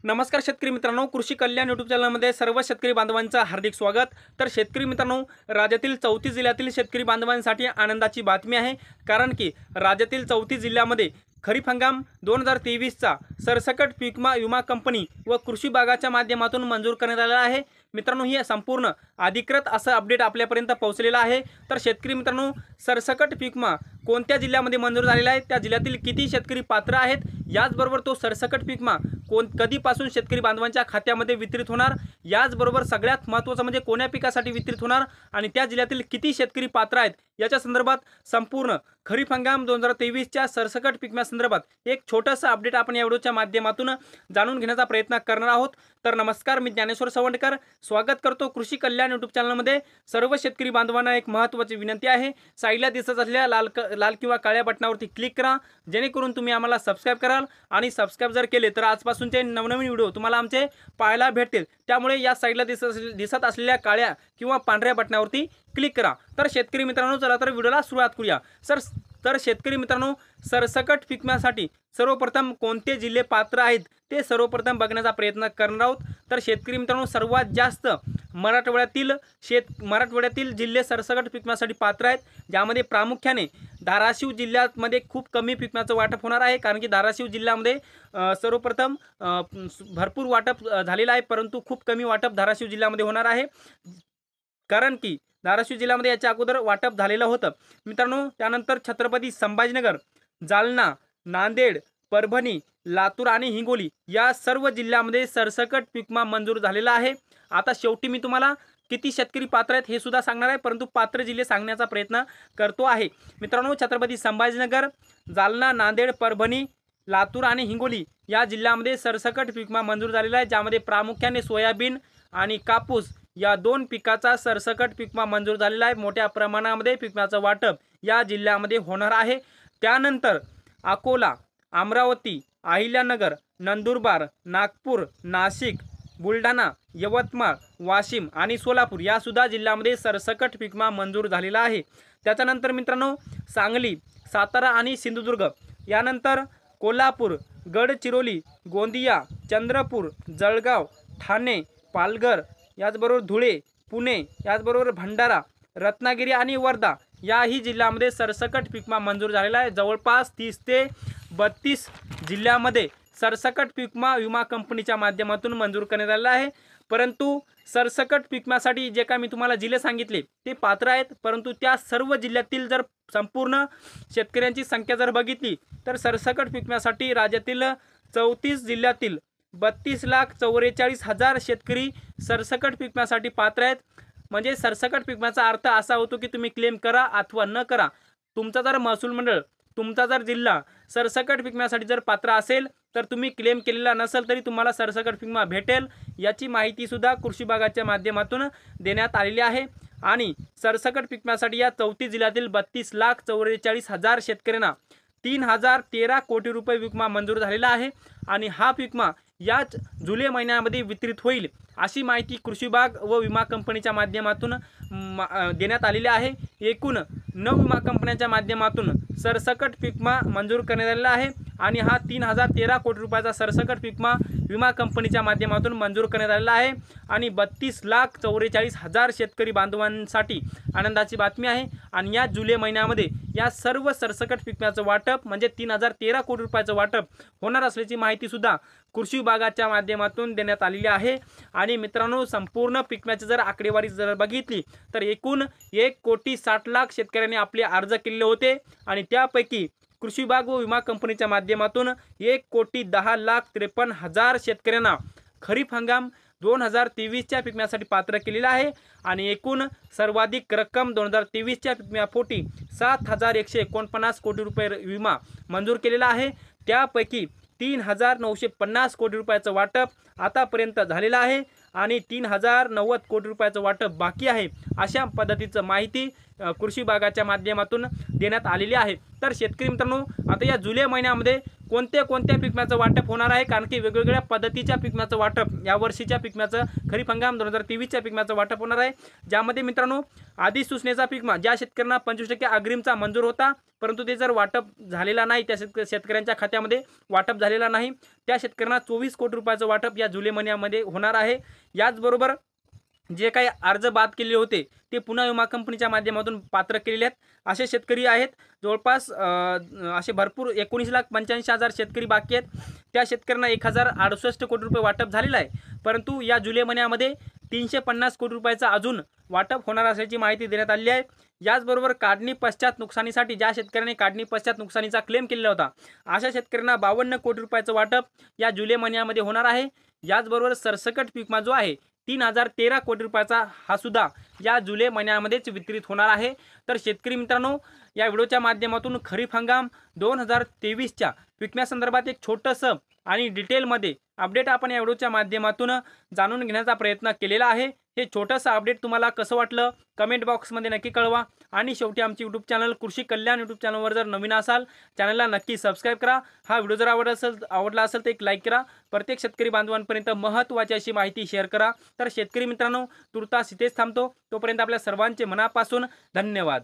नमस्कार शेतकरी मित्रांनो, कृषी कल्याण यूट्यूब चॅनलमध्ये सर्व शेतकरी बांधवांचं हार्दिक स्वागत। तर शेतकरी मित्रांनो, राज्यातील 34 जिल्ह्यातील शेतकरी बांधवांसाठी आनंदाची बातमी आहे, कारण की राज्यातील 34 जिल्ह्यामध्ये खरीप हंगाम 2023चा सरसकट पीक विमा कंपनी व कृषी विभागाच्या माध्यमातून मंजूर करण्यात आलेला आहे। मित्रांनो, ही संपूर्ण अधिकृत असं अपडेट आपल्यापर्यंत पोहोचलेला आहे। तर शेतकरी मित्रांनो, सरसकट पीक विमा कोणत्या जिल्ह्यामध्ये मंजूर झालेला आहे, त्या जिल्ह्यातील किती शेतकरी पात्र आहेत, याचबरोबर तो सरसकट पीक विमा कधीपासून शेतकरी बांधवांच्या खात्यामध्ये वितरित होणार, याचबरोबर सगळ्यात महत्त्वाचं म्हणजे कोण्या पिकासाठी वितरित होणार आणि त्या जिल्ह्यातील किती शेतकरी पात्र आहेत याच्या संदर्भात संपूर्ण खरीप हंगाम 2023च्या सरसकट पीक विमा संदर्भात एक छोटंसं अपडेट आपण या व्हिडिओच्या माध्यमातून जाणून घेण्याचा प्रयत्न करणार आहोत। तर नमस्कार, मी ज्ञानेश्वर सवंडकर स्वागत करतो कृषी कल्याण यूट्यूब चॅनलमध्ये। सर्व शेतकरी बांधवांना एक महत्त्वाची विनंती आहे, साईडला दिसत असलेल्या लाल किंवा काळ्या बटनावरती क्लिक करा, जेणेकरून तुम्ही आम्हाला सबस्क्राइब कराल आणि सबस्क्राइब जर केले तर आजपासूनचे नवनवीन व्हिडिओ तुम्हाला आमचे पाहायला भेटतील। त्यामुळे या साईडला दिसत असलेल्या काळ्या किंवा पांढऱ्या बटनावरती क्लिक करा। तर शेतकरी मित्रांनो, चला तर व्हिडिओला सुरुवात करूया। तर शेतकरी मित्रांनो, सरसकट पीक विम्यासाठी सर्वप्रथम कोणते जिल्हे पात्र आहेत ते सर्वप्रथम बघण्याचा प्रयत्न करणार आहोत। तर शेतकरी मित्रांनो, सर्वात जास्त मराठवाड्यातील जिल्हे सरसकट पीक विम्यासाठी पात्र आहेत, ज्यामध्ये प्रामुख्याने धाराशिव जिल्ह्यामध्ये खूप कमी पीक विम्याचं वाटप होणार आहे, कारण की धाराशिव जिल्ह्यामध्ये सर्वप्रथम भरपूर वाटप झालेलं आहे, परंतु खूप कमी वाटप धाराशिव जिल्ह्यामध्ये होणार आहे, कारण की धाराशिव जिल्ह्यामध्ये याच्या अगोदर वाटप झालेलं होतं मित्रांनो। त्यानंतर छत्रपती संभाजीनगर, जालना, नांदेड, परभणी, लातूर आणि हिंगोली या सर्व जिल्ह्यामध्ये सरसकट पीक विमा मंजूर झालेला आहे। आता शेवटी मी तुम्हाला किती शेतकरी पात्र आहेत हे सुद्धा सांगणार आहे, परंतु पात्र जिल्हे सांगण्याचा प्रयत्न करतो आहे मित्रांनो। छत्रपती संभाजीनगर, जालना, नांदेड, परभणी, लातूर आणि हिंगोली या जिल्ह्यामध्ये सरसकट पीक विमा मंजूर झालेला आहे, ज्यामध्ये प्रामुख्याने सोयाबीन आणि कापूस या दोन पिकाचा सरसकट पीक विमा मंजूर झालेला आहे। मोठ्या प्रमाणामध्ये पीक विम्याचं वाटप या जिल्ह्यामध्ये होणार आहे। त्यानंतर अकोला, अमरावती, अहिल्यानगर, नंदुरबार, नागपूर, नाशिक, बुलढाणा, यवतमाळ, वाशिम आणि सोलापूर या सुद्धा जिल्ह्यामध्ये सरसकट पीक विमा मंजूर झालेला आहे। त्याच्यानंतर मित्रांनो, सांगली, सातारा आणि सिंधुदुर्ग, यानंतर कोल्हापूर, गडचिरोली, गोंदिया, चंद्रपूर, जळगाव, ठाणे, पालघर, याचबरोबर धुळे, पुणे, याचबरोबर भंडारा, रत्नागिरी आणि वर्धा याही जिल्ह्यामध्ये सरसकट पीक विमा मंजूर झालेला आहे। जवळपास 30 ते 32 जिल्ह्यामध्ये सरसकट पीक विमा कंपनीच्या माध्यमातून मंजूर करण्यात आलेला आहे। परंतु सरसकट पीक विम्यासाठी जे काय मी तुम्हाला जिल्हे सांगितले ते पात्र आहेत, परंतु त्या सर्व जिल्ह्यातील जर संपूर्ण शेतकऱ्यांची संख्या जर बघितली तर सरसकट पीक विम्यासाठी राज्यातील 34 जिल्ह्यातील 32,44,000 शेतकरी सरसकट पीक विम्यासाठी पात्र आहेत। म्हणजे सरसकट पीक विम्याचा अर्थ असा होतो की तुम्ही क्लेम करा अथवा न करा, तुमचा जर महसूल मंडळ, तुमचा जर जिल्हा सरसकट पीक विम्यासाठी जर पात्र असेल तर तुम्ही क्लेम केलेला नसेल तरी तुम्हाला सरसकट पीक विमा भेटेल, याची माहिती सुद्धा कृषी विभागाच्या माध्यमातून देण्यात आलेली आहे। आणि सरसकट पीक विम्यासाठी या 34 जिल्ह्यातील 32,44,000 शेतकऱ्यांना 3,013 कोटी रुपये पीक विमा मंजूर झालेला आहे आणि हा पीक विमा याच जुलै महिन्यामध्ये वितरित होईल, अशी माहिती कृषी विभाग व विमा कंपनीच्या माध्यमातून देण्यात आलेली आहे। एकूण 9 विमा कंपन्यांच्या माध्यमातून सरसकट पीक विमा मंजूर करण्यात आलेला आहे आणि हा 3,013 कोटी रुपयाचा सरसकट पीक विमा कंपनीच्या माध्यमातून मंजूर करण्यात आलेला आहे आणि 32,44,000 शेतकरी बांधवांसाठी आनंदाची बातमी आहे। आणि या जुलै महिन्यामध्ये या सर्व सरसकट पीक विम्याचं वाटप म्हणजे 3,013 कोटी रुपयाचं वाटप होणार असल्याची माहिती सुद्धा कृषी विभागाच्या माध्यमातून देण्यात आलेली आहे। आणि मित्रांनो, संपूर्ण पीक विम्याची जर आकडेवारी जर बघितली तर एकूण 1,60,00,000 शेतकऱ्यांनी आपले अर्ज केलेले होते आणि त्यापैकी कृषी विभाग व विमा कंपनीच्या माध्यमातून 1,10,53,000 शेतकऱ्यांना खरीप हंगाम 2023च्या पीक विम्यासाठी पात्र केलेला आहे आणि एकूण सर्वाधिक रक्कम 2023च्या पीक विम्यापोटी 7,149 कोटी रुपये विमा मंजूर केलेला आहे। त्यापैकी 3,950 कोटी रुपयाचं वाटप आतापर्यंत झालेलं आहे आणि 3,090 कोटी रुपयाचं वाटप बाकी आहे, अशा पद्धतीचं माहिती कृषी विभागाच्या माध्यमातून देण्यात आलेली आहे। तर शेतकरी मित्रांनो, आता या जुलै महिन्यामध्ये कोणत्या पीक विम्याचं वाटप होणार आहे, कारण की वेगवेगळ्या पद्धतीच्या पीक विम्याचं वाटप या वर्षीच्या पीक विम्याचं खरीप हंगाम 2023च्या पीक विम्याचं वाटप होणार आहे, ज्यामध्ये मित्रांनो अधिसूचनेचा पीक विमा ज्या शेतकऱ्यांना 25% अग्रिमचा मंजूर होता, परंतु ते जर वाटप झालेला नाही, त्या शेतकऱ्यांच्या खात्यामध्ये वाटप झालेला नाही, त्या शेतकऱ्यांना 24 कोटी रुपयाचं वाटप या जुलै महिन्यामध्ये होणार आहे। याचबरोबर जे काही अर्ज बाद केलेले होते ते पुन्हा विमा कंपनीच्या माध्यमातून पात्र केलेले आहेत असे शेतकरी आहेत। जवळपास असे भरपूर 19,85,000 शेतकरी बाकी आहेत। त्या शेतकऱ्यांना 1,068 कोटी रुपये वाटप झालेलं आहे, परंतु या जुलै महिन्यामध्ये 350 कोटी रुपयाचा अजून वाटप होणार असल्याची माहिती देण्यात आली आहे। याचबरोबर काढणी पश्चात नुकसानीसाठी ज्या शेतकऱ्यांनी काढणी पश्चात नुकसानीचा क्लेम केलेला होता अशा शेतकऱ्यांना 52 कोटी रुपयाचं वाटप या जुलै महिन्यामध्ये होणार आहे। याचबरोबर सरसकट पीक विमा जो आहे 3,013 कोटी रुपयाचा हा सुद्धा या जुलै महिन्यामध्येच वितरित होणार आहे। तर शेतकरी मित्रांनो, या व्हिडिओच्या माध्यमातून खरीप हंगाम 2023च्या पीक विम्यासंदर्भात एक छोटंसं आणि डिटेलमध्ये अपडेट आपण या व्हिडिओच्या माध्यमातून जाणून घेण्याचा प्रयत्न केलेला आहे। हे छोटंसं अपडेट तुम्हाला कसं वाटलं कमेंट बॉक्समध्ये नक्की कळवा। आणि शेवटी आमची यूट्यूब चॅनल कृषी कल्याण यूट्यूब चॅनलवर जर नवीन असाल चॅनलला नक्की सबस्क्राईब करा। हा व्हिडिओ जर आवडला असेल तर एक लाईक करा। प्रत्येक शेतकरी बांधवांपर्यंत महत्त्वाची अशी माहिती शेअर करा। तर शेतकरी मित्रांनो, तुर्तास इथेच थांबतो। तोपर्यंत आपल्या सर्वांचे मनापासून धन्यवाद।